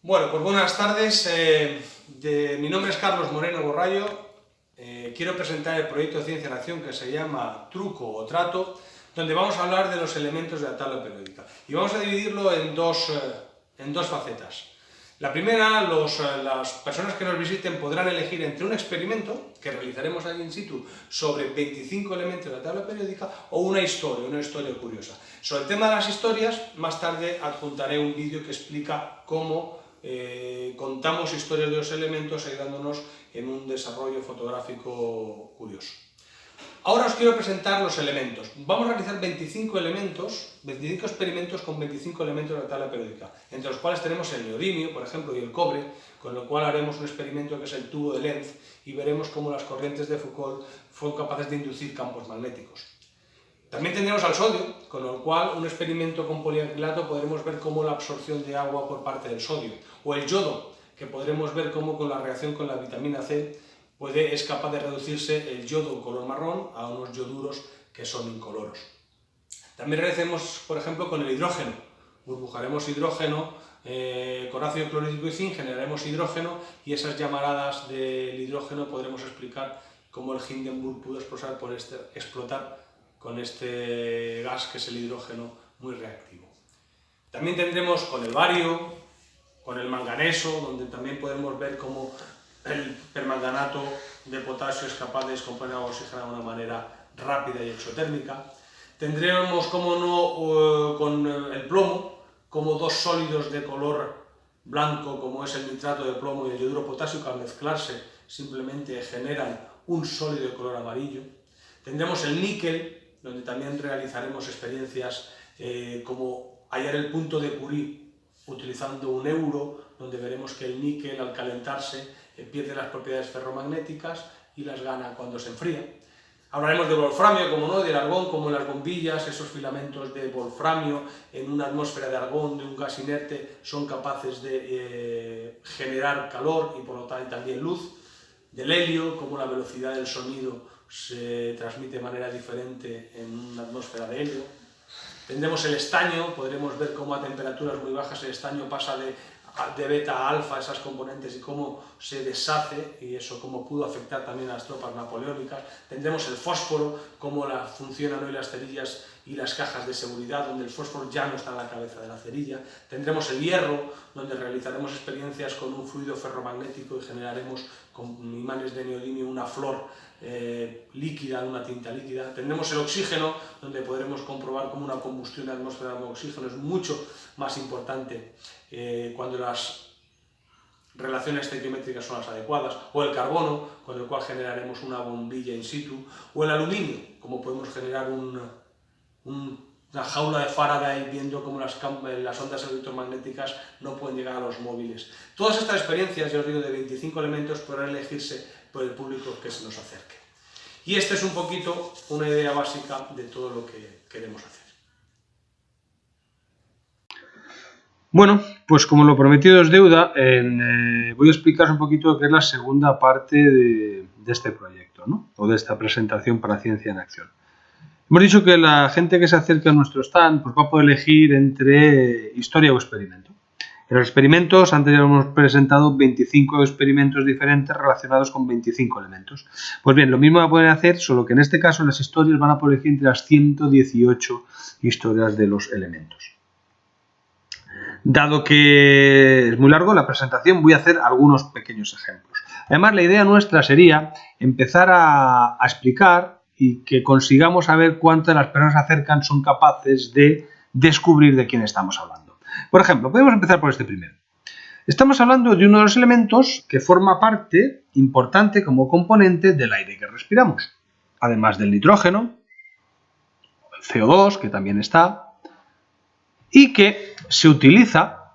Bueno, pues buenas tardes. Mi nombre es Carlos Moreno Borrallo. Quiero presentar el proyecto de Ciencia en Acción que se llama Truco o Trato, donde vamos a hablar de los elementos de la tabla periódica. Y vamos a dividirlo en dos facetas. La primera, las personas que nos visiten podrán elegir entre un experimento que realizaremos allí in situ sobre 25 elementos de la tabla periódica o una historia curiosa. Sobre el tema de las historias, más tarde adjuntaré un vídeo que explica cómo contamos historias de los elementos ayudándonos en un desarrollo fotográfico curioso. Ahora os quiero presentar los elementos. Vamos a realizar 25 experimentos con 25 elementos de la tabla periódica, entre los cuales tenemos el neodimio, por ejemplo, y el cobre, con lo cual haremos un experimento que es el tubo de Lenz y veremos cómo las corrientes de Foucault fueron capaces de inducir campos magnéticos. También tendremos al sodio, con lo cual un experimento con poliacrilato podremos ver cómo la absorción de agua por parte del sodio, o el yodo, que podremos ver cómo con la reacción con la vitamina C es capaz de reducirse el yodo color marrón a unos yoduros que son incoloros. También realicemos, por ejemplo, con el hidrógeno. Burbujaremos hidrógeno con ácido clorhídrico y zinc, generaremos hidrógeno y esas llamaradas del hidrógeno podremos explicar cómo el Hindenburg pudo explotar con este gas que es el hidrógeno muy reactivo. También tendremos con el bario, con el manganeso, donde también podemos ver cómo el permanganato de potasio es capaz de descomponer agua oxigenada de una manera rápida y exotérmica. Tendremos, como no, con el plomo, como dos sólidos de color blanco, como es el nitrato de plomo y el yoduro potasio, que al mezclarse simplemente generan un sólido de color amarillo. Tendremos el níquel, donde también realizaremos experiencias como hallar el punto de Curie utilizando un euro, donde veremos que el níquel al calentarse pierde las propiedades ferromagnéticas y las gana cuando se enfría. Hablaremos de wolframio, como no, del argón, como en las bombillas, esos filamentos de wolframio en una atmósfera de argón, de un gas inerte, son capaces de generar calor y por lo tanto también luz. Del helio, como la velocidad del sonido se transmite de manera diferente en una atmósfera de helio. Tendremos el estaño, podremos ver cómo a temperaturas muy bajas el estaño pasa de beta a alfa, esas componentes, y cómo se deshace, y eso cómo pudo afectar también a las tropas napoleónicas. Tendremos el fósforo, cómo funcionan hoy las cerillas y las cajas de seguridad, donde el fósforo ya no está en la cabeza de la cerilla. Tendremos el hierro, donde realizaremos experiencias con un fluido ferromagnético y generaremos con imanes de neodimio una flor líquida, una tinta líquida. Tendremos el oxígeno, donde podremos comprobar cómo una combustión de atmósfera de oxígeno es mucho más importante cuando las relaciones estequiométricas son las adecuadas, o el carbono, con el cual generaremos una bombilla in situ, o el aluminio, como podemos generar una jaula de Faraday viendo cómo las ondas electromagnéticas no pueden llegar a los móviles. Todas estas experiencias, ya os digo, de 25 elementos podrán elegirse por el público que se nos acerque. Y esta es un poquito una idea básica de todo lo que queremos hacer. Bueno, pues como lo prometido es deuda, voy a explicaros un poquito qué es la segunda parte de este proyecto, ¿no? O de esta presentación para Ciencia en Acción. Hemos dicho que la gente que se acerque a nuestro stand pues va a poder elegir entre historia o experimento. En los experimentos, antes ya hemos presentado 25 experimentos diferentes relacionados con 25 elementos. Pues bien, lo mismo va a poder hacer, solo que en este caso las historias van a poder elegir entre las 118 historias de los elementos. Dado que es muy largo la presentación, voy a hacer algunos pequeños ejemplos. Además, la idea nuestra sería empezar a explicar y que consigamos saber cuántas de las personas que se acercan son capaces de descubrir de quién estamos hablando. Por ejemplo, podemos empezar por este primero. Estamos hablando de uno de los elementos que forma parte importante como componente del aire que respiramos. Además del nitrógeno, el CO2, que también está, y que se utiliza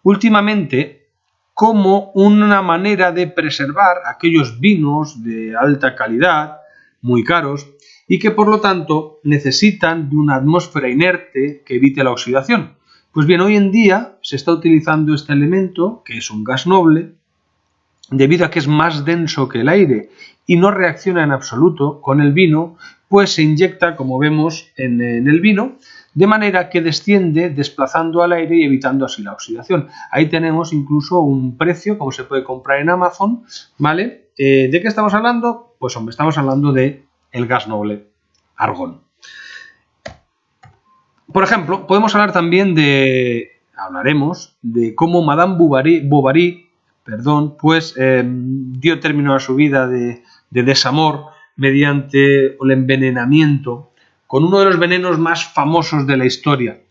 últimamente como una manera de preservar aquellos vinos de alta calidad, muy caros, y que por lo tanto necesitan de una atmósfera inerte que evite la oxidación. Pues bien, hoy en día se está utilizando este elemento, que es un gas noble, debido a que es más denso que el aire y no reacciona en absoluto con el vino, pues se inyecta, como vemos en el vino, de manera que desciende desplazando al aire y evitando así la oxidación. Ahí tenemos incluso un precio, como se puede comprar en Amazon, ¿vale? ¿De qué estamos hablando? Pues hombre, estamos hablando de el gas noble, argón. Por ejemplo, podemos hablar también hablaremos de cómo Madame Bovary, pues dio término a su vida de desamor mediante el envenenamiento con uno de los venenos más famosos de la historia.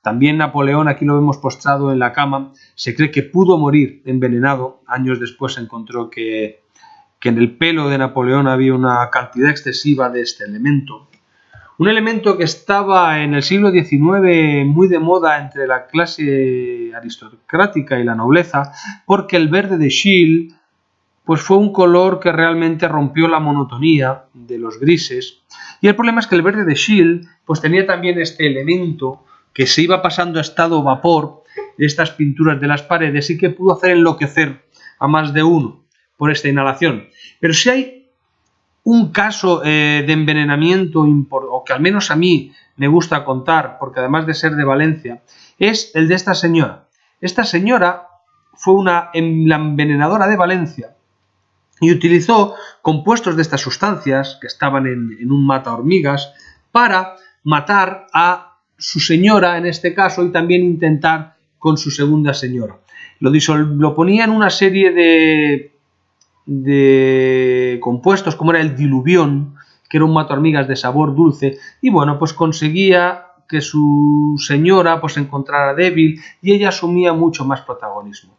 También Napoleón, aquí lo vemos postrado en la cama, se cree que pudo morir envenenado. Años después se encontró que en el pelo de Napoleón había una cantidad excesiva de este elemento. Un elemento que estaba en el siglo XIX muy de moda entre la clase aristocrática y la nobleza, porque el verde de Scheele pues fue un color que realmente rompió la monotonía de los grises. Y el problema es que el verde de Scheele pues tenía también este elemento que se iba pasando a estado vapor de estas pinturas de las paredes y que pudo hacer enloquecer a más de uno por esta inhalación. Pero si hay un caso de envenenamiento, o que al menos a mí me gusta contar, porque además de ser de Valencia, es el de esta señora. Esta señora fue la envenenadora de Valencia y utilizó compuestos de estas sustancias que estaban en un mata hormigas para matar a su señora en este caso y también intentar con su segunda señora. Lo ponía en una serie de compuestos como era el diluvión, que era un mata hormigas de sabor dulce, y bueno, pues conseguía que su señora pues se encontrara débil y ella asumía mucho más protagonismo.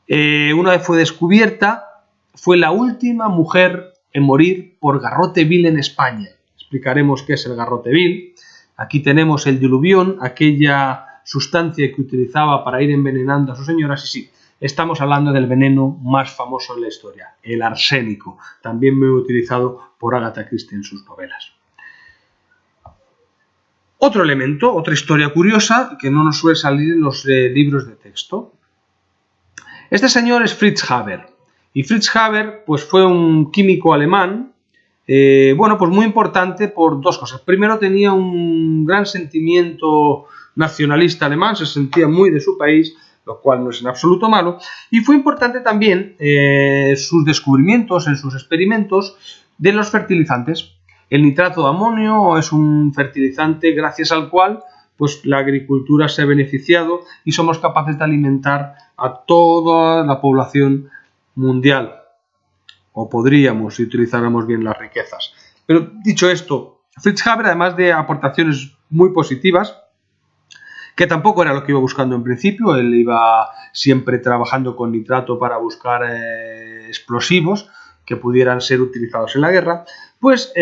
Una vez fue descubierta, fue la última mujer en morir por garrote vil en España. Explicaremos qué es el garrote vil. Aquí tenemos el diluvión, aquella sustancia que utilizaba para ir envenenando a sus señoras, y sí, estamos hablando del veneno más famoso de la historia, el arsénico, también muy utilizado por Agatha Christie en sus novelas. Otro elemento, otra historia curiosa que no nos suele salir en los libros de texto. Este señor es Fritz Haber, y Fritz Haber pues fue un químico alemán, pues muy importante por dos cosas. Primero, tenía un gran sentimiento nacionalista alemán, se sentía muy de su país, lo cual no es en absoluto malo, y fue importante también sus descubrimientos en sus experimentos de los fertilizantes. El nitrato de amonio es un fertilizante gracias al cual pues, la agricultura se ha beneficiado y somos capaces de alimentar a toda la población mundial, o podríamos si utilizáramos bien las riquezas. Pero dicho esto, Fritz Haber, además de aportaciones muy positivas, que tampoco era lo que iba buscando en principio, él iba siempre trabajando con nitrato para buscar explosivos que pudieran ser utilizados en la guerra, pues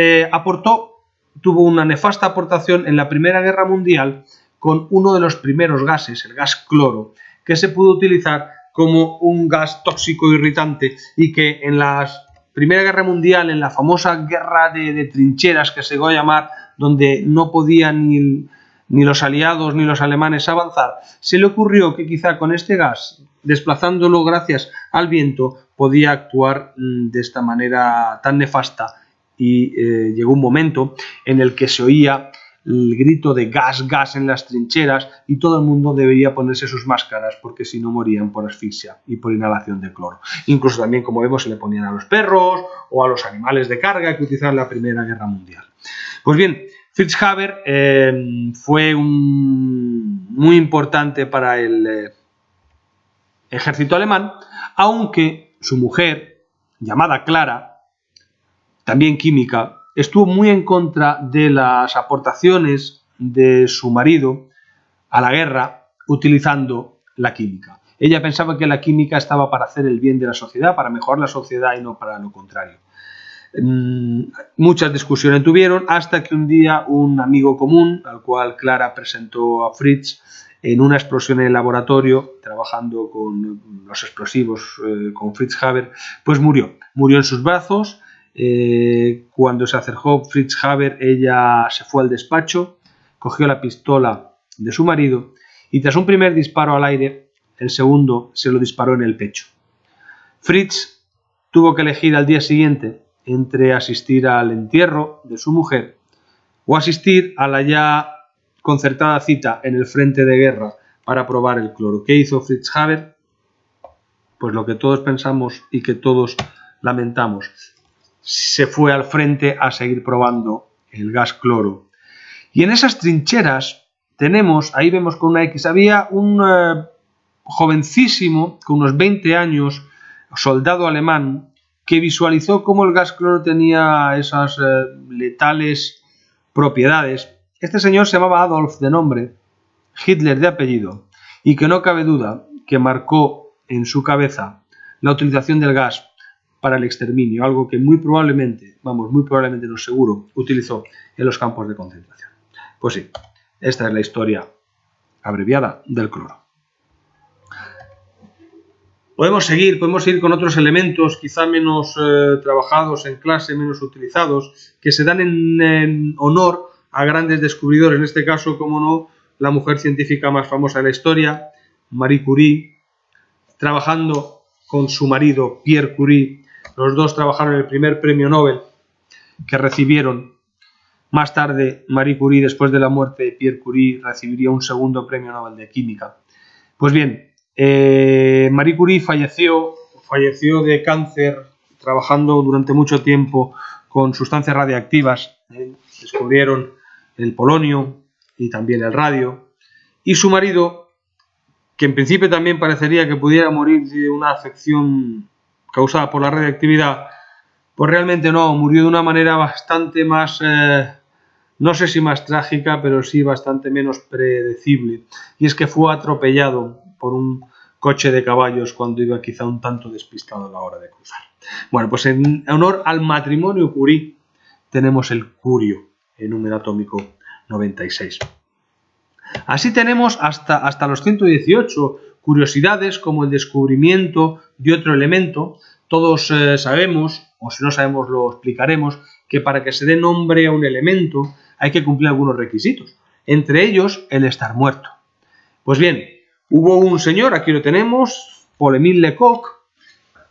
tuvo una nefasta aportación en la Primera Guerra Mundial con uno de los primeros gases, el gas cloro, que se pudo utilizar como un gas tóxico irritante y que en la Primera Guerra Mundial, en la famosa guerra de trincheras que se va a llamar, donde no podían ni los aliados ni los alemanes avanzar, se le ocurrió que quizá con este gas, desplazándolo gracias al viento, podía actuar de esta manera tan nefasta, y llegó un momento en el que se oía el grito de gas, gas en las trincheras y todo el mundo debería ponerse sus máscaras porque si no morían por asfixia y por inhalación de cloro. Incluso también, como vemos, se le ponían a los perros o a los animales de carga que utilizaban en la Primera Guerra Mundial. Pues bien, Fritz Haber fue muy importante para el ejército alemán, aunque su mujer, llamada Clara, también química, estuvo muy en contra de las aportaciones de su marido a la guerra utilizando la química. Ella pensaba que la química estaba para hacer el bien de la sociedad, para mejorar la sociedad y no para lo contrario. Muchas discusiones tuvieron hasta que un día un amigo común, al cual Clara presentó a Fritz en una explosión en el laboratorio, trabajando con los explosivos con Fritz Haber, pues murió en sus brazos. Cuando se acercó Fritz Haber, ella se fue al despacho, cogió la pistola de su marido y tras un primer disparo al aire, el segundo se lo disparó en el pecho. Fritz tuvo que elegir al día siguiente entre asistir al entierro de su mujer o asistir a la ya concertada cita en el frente de guerra para probar el cloro. ¿Qué hizo Fritz Haber? Pues lo que todos pensamos y que todos lamentamos. Se fue al frente a seguir probando el gas cloro. Y en esas trincheras tenemos, ahí vemos con una X, había un jovencísimo, con unos 20 años, soldado alemán, que visualizó cómo el gas cloro tenía esas letales propiedades. Este señor se llamaba Adolf de nombre, Hitler de apellido, y que no cabe duda que marcó en su cabeza la utilización del gas para el exterminio, algo que muy probablemente no seguro, utilizó en los campos de concentración. Pues sí, esta es la historia abreviada del cloro. Podemos ir con otros elementos quizá menos trabajados en clase, menos utilizados, que se dan en honor a grandes descubridores. En este caso, como no, la mujer científica más famosa de la historia, Marie Curie, trabajando con su marido Pierre Curie. Los dos trabajaron en el primer premio Nobel que recibieron. Más tarde, Marie Curie, después de la muerte de Pierre Curie, recibiría un segundo premio Nobel de Química. Pues bien, Marie Curie falleció de cáncer trabajando durante mucho tiempo con sustancias radiactivas. Descubrieron el polonio y también el radio. Y su marido, que en principio también parecería que pudiera morir de una afección causada por la radiactividad, pues realmente no, murió de una manera bastante más, no sé si más trágica, pero sí bastante menos predecible. Y es que fue atropellado por un coche de caballos cuando iba quizá un tanto despistado a la hora de cruzar. Bueno, pues en honor al matrimonio Curie tenemos el curio, el número atómico 96. Así tenemos hasta los 118 curiosidades como el descubrimiento de otro elemento. Todos sabemos, o si no sabemos lo explicaremos, que para que se dé nombre a un elemento hay que cumplir algunos requisitos, entre ellos el estar muerto. Pues bien, hubo un señor, aquí lo tenemos, Paul-Émile Lecoq,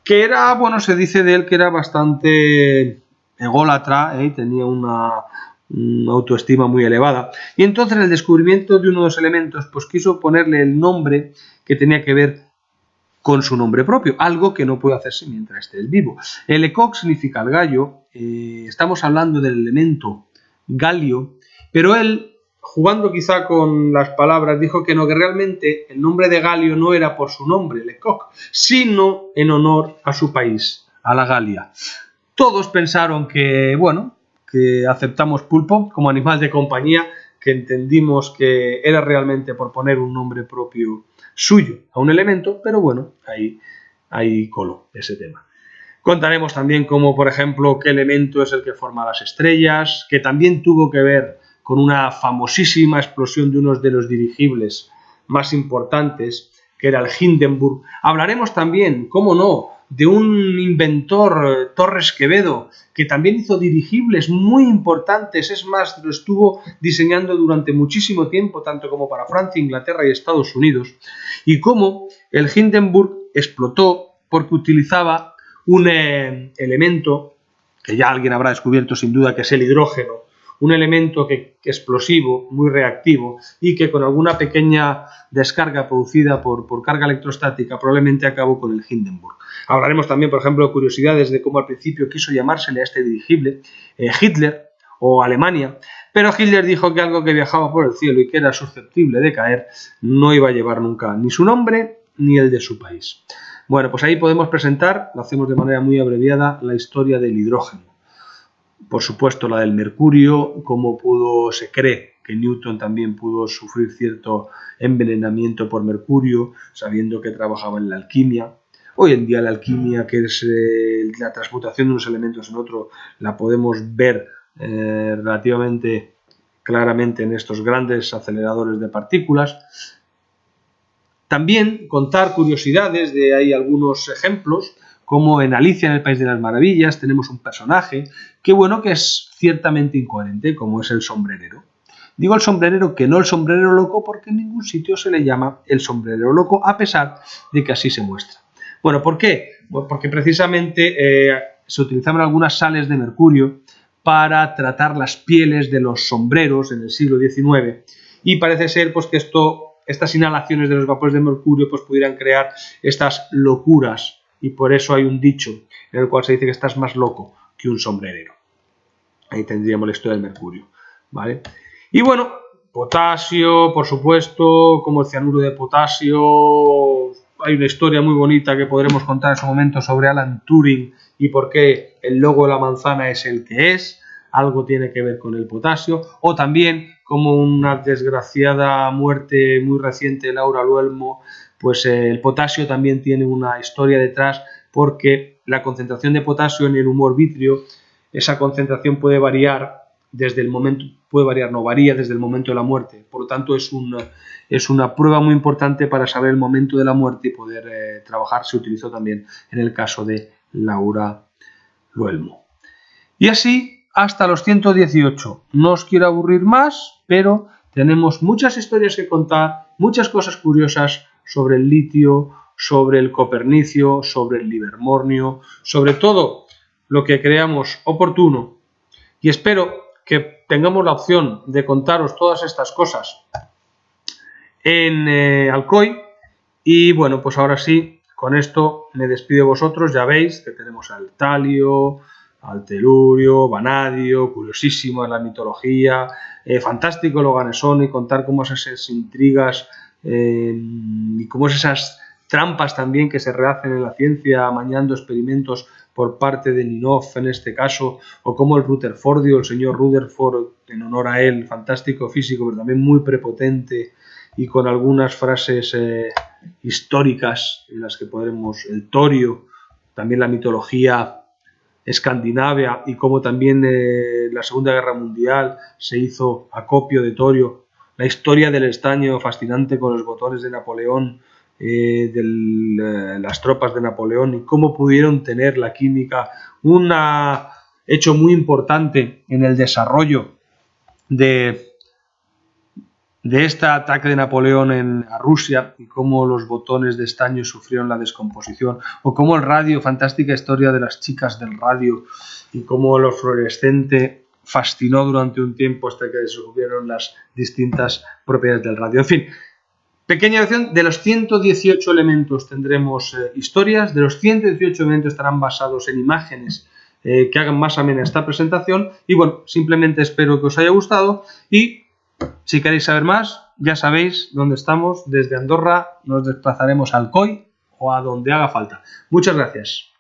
que era, bueno, se dice de él que era bastante ególatra, tenía una autoestima muy elevada, y entonces el descubrimiento de uno de los elementos pues quiso ponerle el nombre que tenía que ver con su nombre propio, algo que no puede hacerse mientras esté vivo. El Lecoq significa el gallo, estamos hablando del elemento galio, pero él, jugando quizá con las palabras, dijo que no, que realmente el nombre de Galio no era por su nombre, Lecoq, sino en honor a su país, a la Galia. Todos pensaron que, bueno, que aceptamos pulpo como animal de compañía, que entendimos que era realmente por poner un nombre propio suyo a un elemento, pero bueno, ahí coló ese tema. Contaremos también cómo, por ejemplo, qué elemento es el que forma las estrellas, que también tuvo que ver con una famosísima explosión de uno de los dirigibles más importantes, que era el Hindenburg. Hablaremos también, cómo no, de un inventor, Torres Quevedo, que también hizo dirigibles muy importantes, es más, lo estuvo diseñando durante muchísimo tiempo, tanto como para Francia, Inglaterra y Estados Unidos, y cómo el Hindenburg explotó porque utilizaba un elemento que ya alguien habrá descubierto sin duda, que es el hidrógeno, un elemento explosivo, muy reactivo, y que con alguna pequeña descarga producida por carga electrostática probablemente acabó con el Hindenburg. Hablaremos también, por ejemplo, de curiosidades de cómo al principio quiso llamársele a este dirigible Hitler o Alemania, pero Hitler dijo que algo que viajaba por el cielo y que era susceptible de caer no iba a llevar nunca ni su nombre ni el de su país. Bueno, pues ahí podemos presentar, lo hacemos de manera muy abreviada, la historia del hidrógeno. Por supuesto, la del mercurio, cómo se cree que Newton también pudo sufrir cierto envenenamiento por mercurio, sabiendo que trabajaba en la alquimia. Hoy en día la alquimia, que es la transmutación de unos elementos en otro, la podemos ver relativamente claramente en estos grandes aceleradores de partículas. También contar curiosidades, hay algunos ejemplos, como en Alicia en el País de las Maravillas tenemos un personaje que, bueno, que es ciertamente incoherente, como es el sombrerero. Digo el sombrerero, que no el sombrerero loco, porque en ningún sitio se le llama el sombrerero loco, a pesar de que así se muestra. Bueno, ¿por qué? Pues porque precisamente se utilizaban algunas sales de mercurio para tratar las pieles de los sombreros en el siglo XIX, y parece ser pues, que estas inhalaciones de los vapores de mercurio pues, pudieran crear estas locuras, y por eso hay un dicho en el cual se dice que estás más loco que un sombrerero. Ahí tendríamos la historia del mercurio, ¿vale? Y bueno, potasio, por supuesto, como el cianuro de potasio. Hay una historia muy bonita que podremos contar en su momento sobre Alan Turing y por qué el logo de la manzana es el que es. Algo tiene que ver con el potasio. O también como una desgraciada muerte muy reciente de Laura Luelmo, pues el potasio también tiene una historia detrás, porque la concentración de potasio en el humor vítreo, esa concentración puede variar desde el momento, varía desde el momento de la muerte. Por lo tanto, es una prueba muy importante para saber el momento de la muerte y poder trabajar. Se utilizó también en el caso de Laura Luelmo. Y así hasta los 118. No os quiero aburrir más, pero tenemos muchas historias que contar, muchas cosas curiosas sobre el litio, sobre el copernicio, sobre el livermornio, sobre todo lo que creamos oportuno. Y espero que tengamos la opción de contaros todas estas cosas en Alcoy. Y bueno, pues ahora sí, con esto me despido de vosotros. Ya veis que tenemos al talio, al telurio, vanadio, curiosísimo en la mitología, fantástico lo ganesón, y contar cómo esas intrigas y cómo esas trampas también que se rehacen en la ciencia amañando experimentos por parte de Ninov en este caso, o como el Rutherfordio, el señor Rutherford, en honor a él, fantástico físico, pero también muy prepotente y con algunas frases históricas en las que podremos, el torio, también la mitología escandinavia, y como también la Segunda Guerra Mundial se hizo acopio de torio, la historia del estaño fascinante con los botones de Napoleón, las tropas de Napoleón, y cómo pudieron tener la química un hecho muy importante en el desarrollo de este ataque de Napoleón a Rusia, y cómo los botones de estaño sufrieron la descomposición, o cómo el radio, fantástica historia de las chicas del radio, y cómo lo fluorescente fascinó durante un tiempo hasta que descubrieron las distintas propiedades del radio. En fin, pequeña lección. De los 118 elementos tendremos historias, de los 118 elementos estarán basados en imágenes que hagan más amena esta presentación, y bueno, simplemente espero que os haya gustado, y si queréis saber más, ya sabéis dónde estamos. Desde Andorra nos desplazaremos a Alcoy o a donde haga falta. Muchas gracias.